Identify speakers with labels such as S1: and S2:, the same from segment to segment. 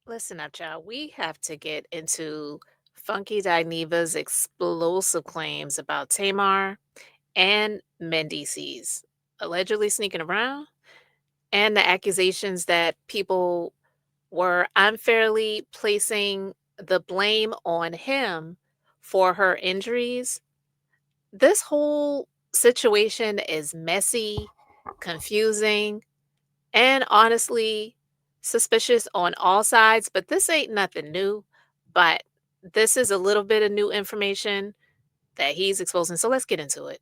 S1: Listen up, y'all. We have to get into Funky Dineva's explosive claims about Tamar and Mendeecees allegedly sneaking around, and the accusations that people were unfairly placing the blame on him for her injuries. This whole situation is messy, confusing, and honestly suspicious on all sides, but this ain't nothing new. But this is a little bit of new information that he's exposing. So let's get into it.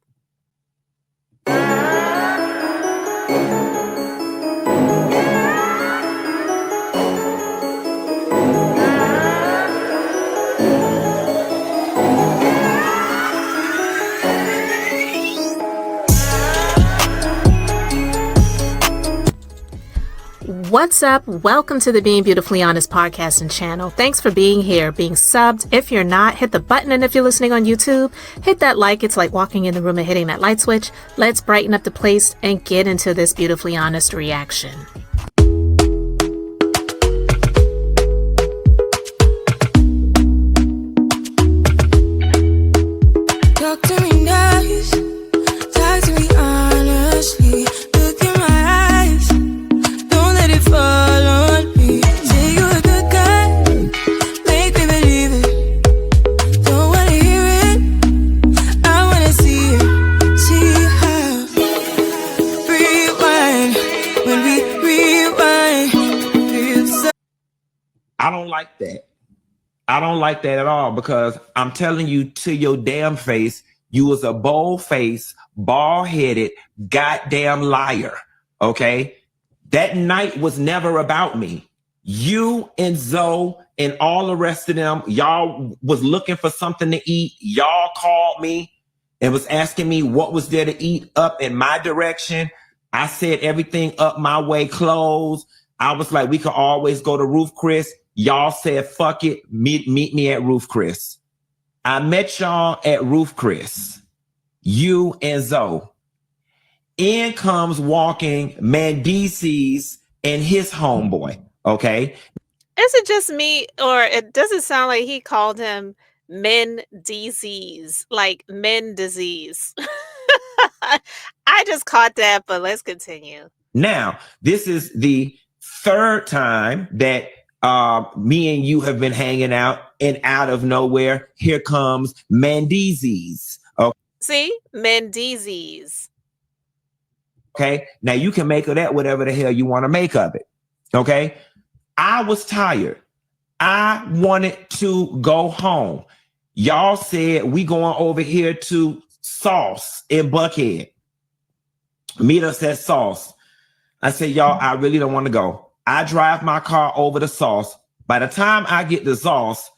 S1: What's up? Welcome to the Being Beautifully Honest podcast and channel. Thanks for being here, being subbed. If you're not, hit the button. And if you're listening on YouTube, hit that like. It's like walking in the room and hitting that light switch. Let's brighten up the place and get into this beautifully honest reaction.
S2: Talk to me nice, talk to me honestly. Look in my eyes, don't let it fall on me. Say you're a good guy, make me believe it. Don't wanna hear it, I wanna see it. See how rewind, when we rewind, feel so.
S3: I don't like that. I don't like that at all, because I'm telling you to your damn face, you was a bold-faced, bald-headed, goddamn liar, okay? That night was never about me. You and Zoe and all the rest of them, y'all was looking for something to eat. Y'all called me and was asking me what was there to eat up in my direction. I said everything up my way closed. I was like, we could always go to Roof Chris. Y'all said, fuck it, meet me at Roof Chris. I met y'all at Roof Chris, you and Zoe. In comes walking Mendeecees and his homeboy, okay?
S1: Is it just me, or it doesn't sound like he called him Mendeecees, like men disease? I just caught that, but let's continue.
S3: Now, this is the third time that me and you have been hanging out, and out of nowhere, here comes Mendeecees.
S1: See? Mendeecees.
S3: Okay, now you can make of that whatever the hell you want to make of it. Okay, I was tired. I wanted to go home. Y'all said we going over here to Sauce in Buckhead. Meet us at Sauce. I said, y'all, I really don't want to go. I drive my car over to Sauce. By the time I get to Sauce,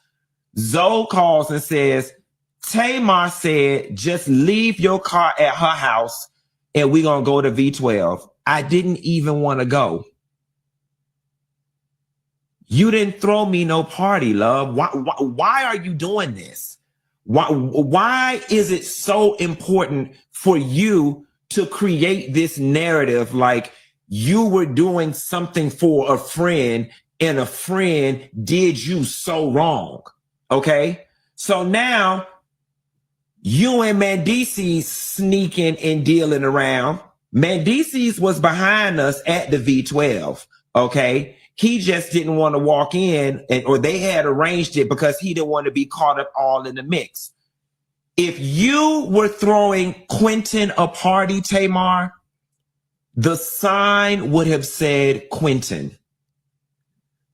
S3: Zoe calls and says, Tamar said, just leave your car at her house and we're going to go to V12. I didn't even want to go. You didn't throw me no party, love. Why are you doing this? Why is it so important for you to create this narrative like you were doing something for a friend and a friend did you so wrong? Okay, so now you and Mendeecees sneaking and dealing around. Mendeecees was behind us at the V12. Okay, he just didn't want to walk in, or they had arranged it because he didn't want to be caught up all in the mix. If you were throwing Quentin a party, Tamar, the sign would have said Quentin.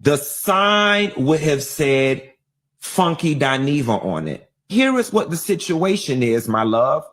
S3: The sign would have said Funky Dineva on it. Here is what the situation is, my love.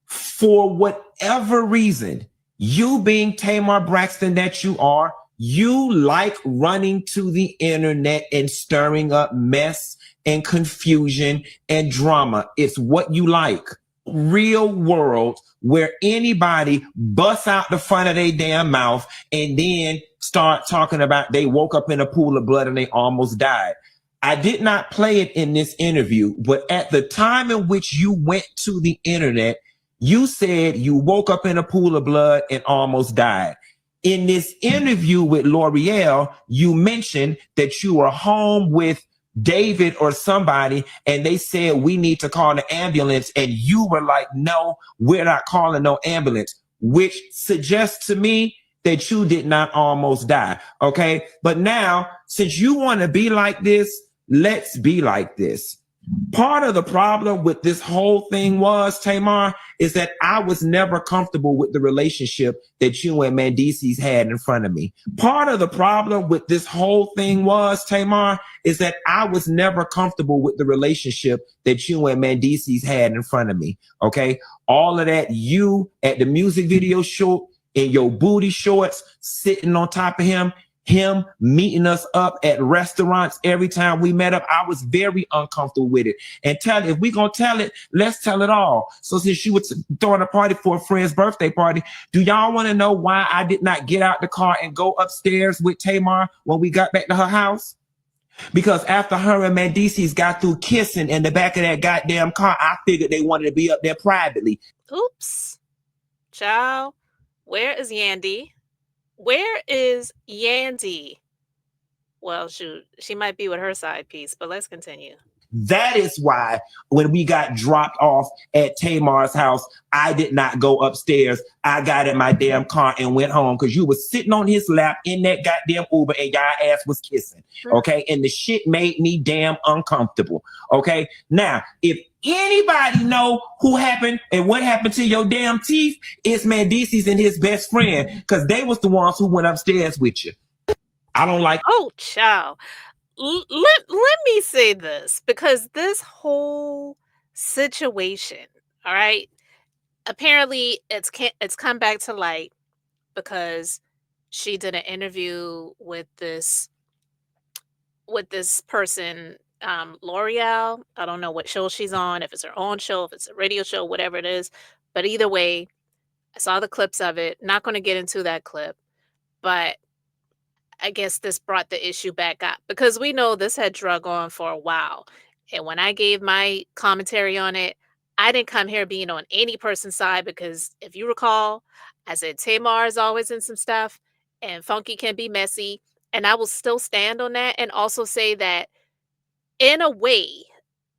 S3: For whatever reason, you being Tamar Braxton that you are, you like running to the internet and stirring up mess and confusion and drama. It's what you like. Real world where anybody busts out the front of their damn mouth and then start talking about they woke up in a pool of blood and they almost died. I did not play it in this interview, but at the time in which you went to the internet, you said you woke up in a pool of blood and almost died. in this interview with L'Oreal, you mentioned that you were home with David or somebody, and they said we need to call the ambulance, and you were like, no, we're not calling no ambulance, which suggests to me that you did not almost die. Okay. But now, since you want to be like this, let's be like this. Part of the problem with this whole thing was, Tamar, is that I was never comfortable with the relationship that you and Mendeecees had in front of me. Part of the problem with this whole thing was, Tamar, is that I was never comfortable with the relationship that you and Mendeecees had in front of me. Okay. All of that, you at the music video shoot in your booty shorts, sitting on top of him meeting us up at restaurants every time we met up. I was very uncomfortable with it. And if we gonna tell it, let's tell it all. So since she was throwing a party for a friend's birthday party, do y'all want to know why I did not get out the car and go upstairs with Tamar when we got back to her house? Because after her and Mendeecees got through kissing in the back of that goddamn car, I figured they wanted to be up there privately.
S1: Oops. Child, where is Yandy? Where is Yandy? Well, shoot, she might be with her side piece, but let's continue.
S3: That is why when we got dropped off at Tamar's house, I did not go upstairs. I got in my damn car and went home because you was sitting on his lap in that goddamn Uber and y'all ass was kissing. Okay. And the shit made me damn uncomfortable. Okay. Now, if anybody know who happened and what happened to your damn teeth, it's Mendeecees and his best friend because they was the ones who went upstairs with you. I don't like.
S1: Oh, child. Let me say this, because this whole situation, all right, apparently it's come back to light because she did an interview with this person, L'Oreal. I don't know what show she's on, if it's her own show, if it's a radio show, whatever it is. But either way, I saw the clips of it. Not going to get into that clip, but I guess this brought the issue back up because we know this had drug on for a while. And when I gave my commentary on it, I didn't come here being on any person's side because if you recall, I said Tamar is always in some stuff and Funky can be messy. And I will still stand on that and also say that in a way,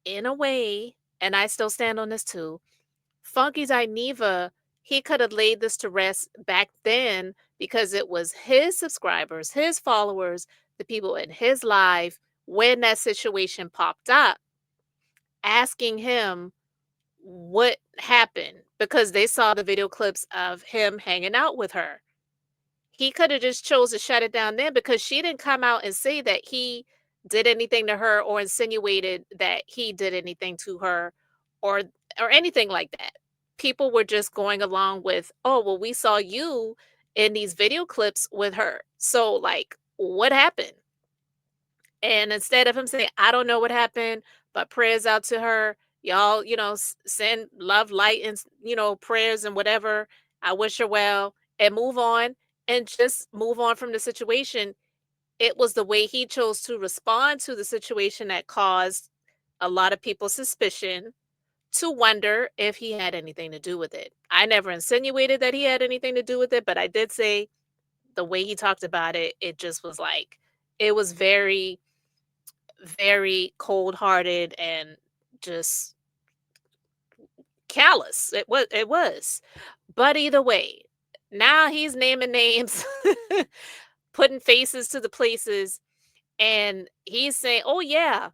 S1: and I still stand on this too, Funky Dineva, he could have laid this to rest back then because it was his subscribers, his followers, the people in his life when that situation popped up, asking him what happened because they saw the video clips of him hanging out with her. He could have just chose to shut it down then because she didn't come out and say that he did anything to her or insinuated that he did anything to her or anything like that. People were just going along with, "Oh, well, we saw you in these video clips with her. So, like, what happened?" And instead of him saying, "I don't know what happened, but prayers out to her. Y'all, send love, light, and, prayers and whatever. I wish her well," and move on and just move on from the situation. It was the way he chose to respond to the situation that caused a lot of people's suspicion to wonder if he had anything to do with it. I never insinuated that he had anything to do with it, but I did say the way he talked about it, it just was like, it was very, very cold hearted and just callous. It was. But either way, now he's naming names, putting faces to the places, and he's saying, "Oh yeah,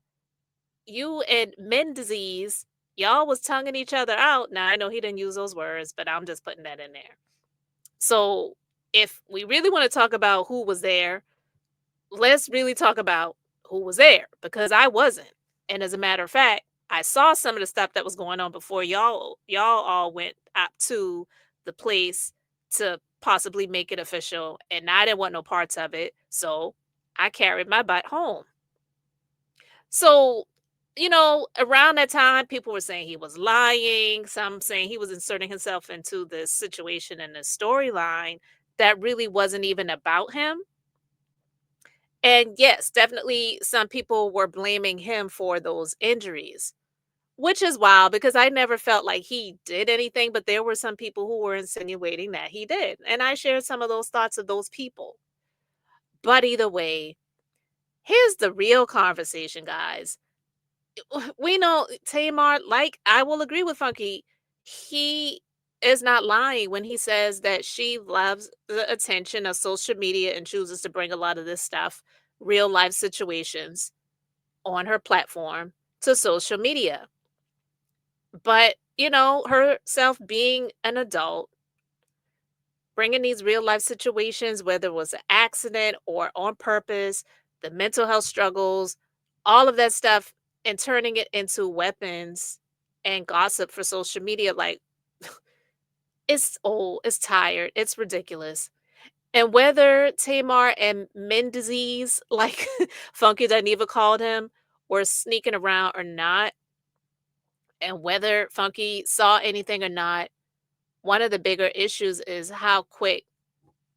S1: you and Mendeecees, y'all was tonguing each other out." Now I know he didn't use those words, but I'm just putting that in there. So if we really want to talk about who was there, let's really talk about who was there because I wasn't. And as a matter of fact, I saw some of the stuff that was going on before y'all all went up to the place to possibly make it official, and I didn't want no parts of it. So I carried my butt home. So, around that time, people were saying he was lying, some saying he was inserting himself into this situation and this storyline that really wasn't even about him. And yes, definitely some people were blaming him for those injuries. which is wild because I never felt like he did anything, but there were some people who were insinuating that he did. And I shared some of those thoughts of those people. But either way, here's the real conversation, guys. We know Tamar, like, I will agree with Funky. He is not lying when he says that she loves the attention of social media and chooses to bring a lot of this stuff, real life situations on her platform to social media. But, herself being an adult, bringing these real life situations, whether it was an accident or on purpose, the mental health struggles, all of that stuff, and turning it into weapons and gossip for social media, like, it's old, it's tired, it's ridiculous. And whether Tamar and Mendeecees, like Funky Dineva called him, were sneaking around or not, and whether Funky saw anything or not, one of the bigger issues is how quick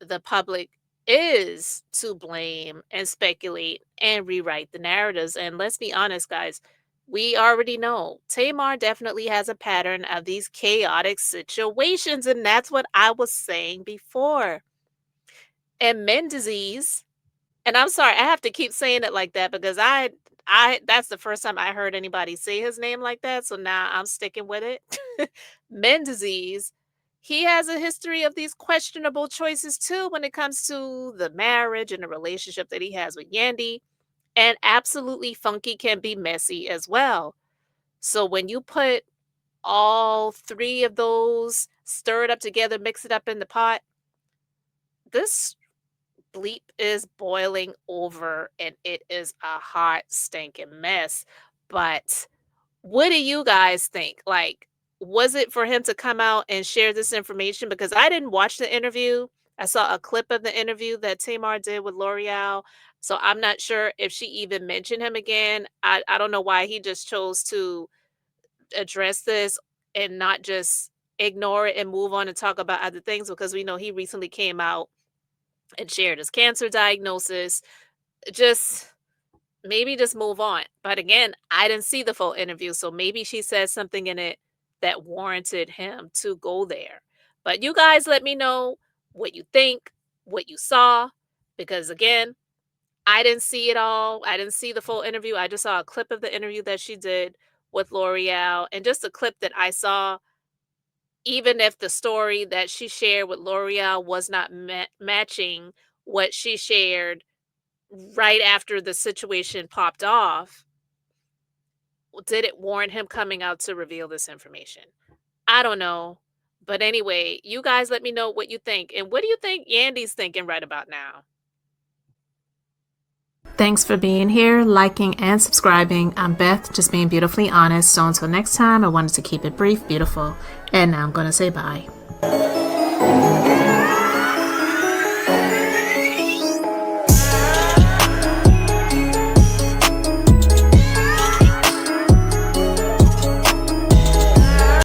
S1: the public is to blame and speculate and rewrite the narratives. And let's be honest, guys, we already know Tamar definitely has a pattern of these chaotic situations. And that's what I was saying before. And Mendeecees, and I'm sorry, I have to keep saying it like that because that's the first time I heard anybody say his name like that, so now I'm sticking with it. Mendeecees, he has a history of these questionable choices too when it comes to the marriage and the relationship that he has with Yandy, and absolutely Funky can be messy as well. So when you put all three of those, stir it up together, mix it up in the pot, this bleep is boiling over and it is a hot stinking mess. But what do you guys think? Like, was it for him to come out and share this information? Because I didn't watch the interview. I saw a clip of the interview that Tamar did with L'Oreal. So I'm not sure if she even mentioned him again. I don't know why he just chose to address this and not just ignore it and move on and talk about other things, because we know he recently came out and shared his cancer diagnosis. Just maybe just move on. But again, I didn't see the full interview, so maybe she said something in it that warranted him to go there. But you guys let me know what you think, what you saw, because again, I didn't see it all. I didn't see the full interview. I just saw a clip of the interview that she did with L'Oreal, and just a clip that I saw. Even if the story that she shared with L'Oreal was not matching what she shared right after the situation popped off, did it warrant him coming out to reveal this information? I don't know. But anyway, you guys let me know what you think. And what do you think Yandy's thinking right about now? Thanks for being here, liking, and subscribing. I'm Beth, just being beautifully honest. So until next time, I wanted to keep it brief, beautiful, and now I'm going to say bye.